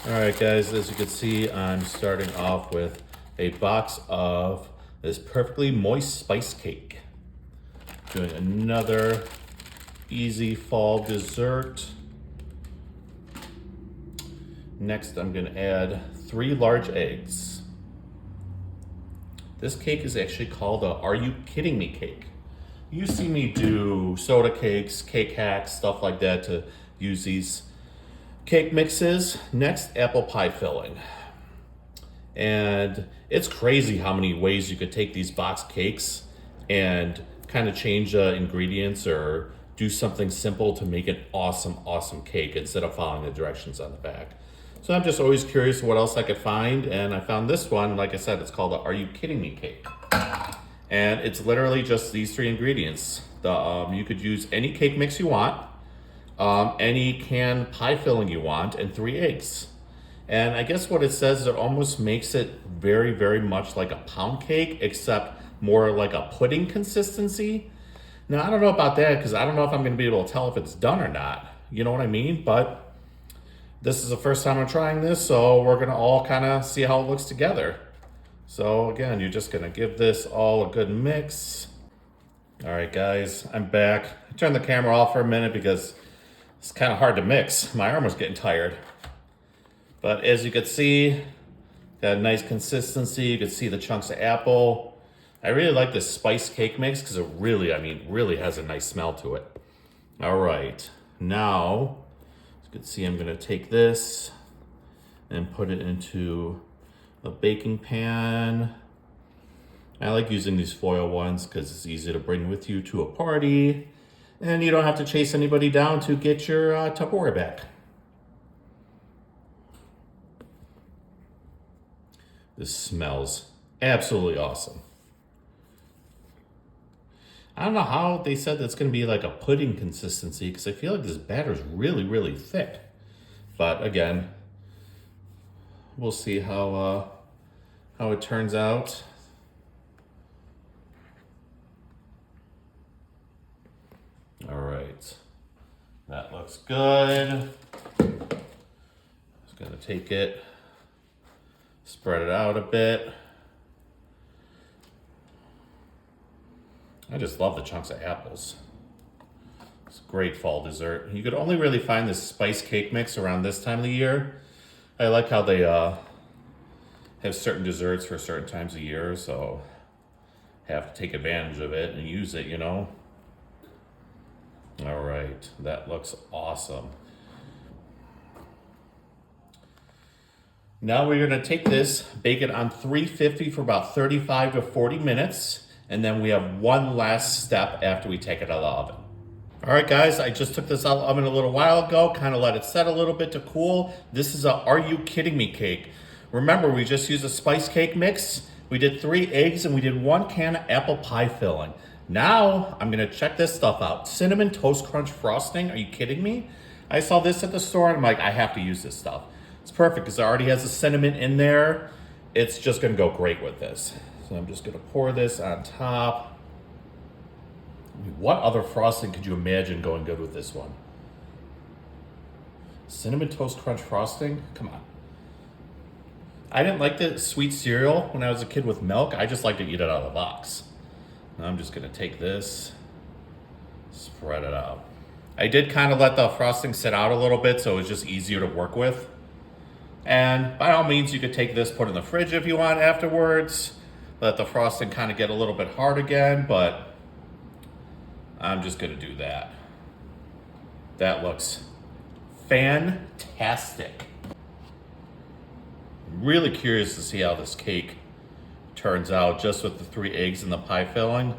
All right, guys, as you can see, I'm starting off with a box of this perfectly moist spice cake. Doing another easy fall dessert. Next, I'm gonna add 3 large eggs. This cake is actually called a Are You Kidding Me cake. You see me do soda cakes, cake hacks, stuff like that to use these cake mixes. Next, apple pie filling. And it's crazy how many ways you could take these box cakes and kind of change ingredients or do something simple to make an awesome, awesome cake instead of following the directions on the back. So I'm just always curious what else I could find, and I found this one. Like I said, it's called the Are You Kidding Me cake. And it's literally just these 3 ingredients. You could use any cake mix you want, any canned pie filling you want, and 3 eggs. And I guess what it says is it almost makes it very, very much like a pound cake, except more like a pudding consistency. Now, I don't know about that because I don't know if I'm going to be able to tell if it's done or not. You know what I mean? But this is the first time I'm trying this, so we're going to all kind of see how it looks together. So again, you're just going to give this all a good mix. All right, guys, I'm back. I turned the camera off for a minute because it's kind of hard to mix. My arm was getting tired. But as you can see, got a nice consistency. You can see the chunks of apple. I really like this spice cake mix because it really, really has a nice smell to it. All right, now, as you can see, I'm gonna take this and put it into a baking pan. I like using these foil ones because it's easy to bring with you to a party and you don't have to chase anybody down to get your Tupperware back. This smells absolutely awesome. I don't know how they said that's going to be like a pudding consistency because I feel like this batter is really, really thick. But again, we'll see how it turns out. All right, that looks good. Just gonna take it, spread it out a bit. I just love the chunks of apples. It's a great fall dessert. You could only really find this spice cake mix around this time of the year. I like how they have certain desserts for certain times of year, so have to take advantage of it and use it, you know? All right, that looks awesome. Now we're gonna take this, bake it on 350 for about 35 to 40 minutes, and then we have one last step after we take it out of the oven. All right, guys, I just took this out of the oven a little while ago, kind of let it set a little bit to cool. This is a Are You Kidding Me cake. Remember, we just used a spice cake mix. We did 3 eggs and we did 1 can of apple pie filling. Now, I'm gonna check this stuff out. Cinnamon Toast Crunch frosting, are you kidding me? I saw this at the store and I'm like, I have to use this stuff. It's perfect because it already has the cinnamon in there. It's just gonna go great with this. So I'm just gonna pour this on top. I mean, what other frosting could you imagine going good with this one? Cinnamon Toast Crunch frosting? Come on. I didn't like the sweet cereal when I was a kid with milk. I just like to eat it out of the box. Now I'm just gonna take this, spread it out. I did kind of let the frosting sit out a little bit so it was just easier to work with. And by all means, you could take this, put it in the fridge if you want afterwards. Let the frosting kind of get a little bit hard again, but I'm just gonna do that. That looks fantastic. I'm really curious to see how this cake turns out just with the 3 eggs and the pie filling.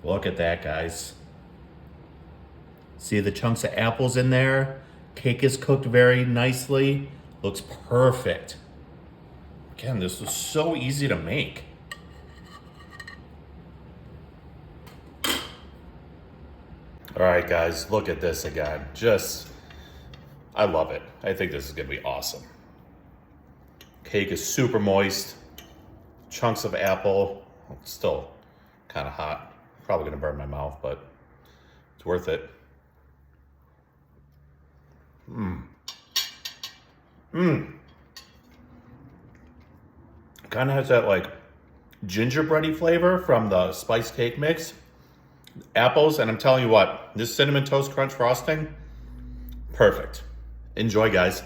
Look at that, guys. See the chunks of apples in there? Cake is cooked very nicely. Looks perfect. Again, this was so easy to make. All right, guys, look at this again. I love it. I think this is gonna be awesome. Cake is super moist. Chunks of apple, still kind of hot. Probably gonna burn my mouth, but it's worth it. Kind of has that like gingerbready flavor from the spice cake mix. Apples, and I'm telling you what, this Cinnamon Toast Crunch frosting, perfect. Enjoy, guys.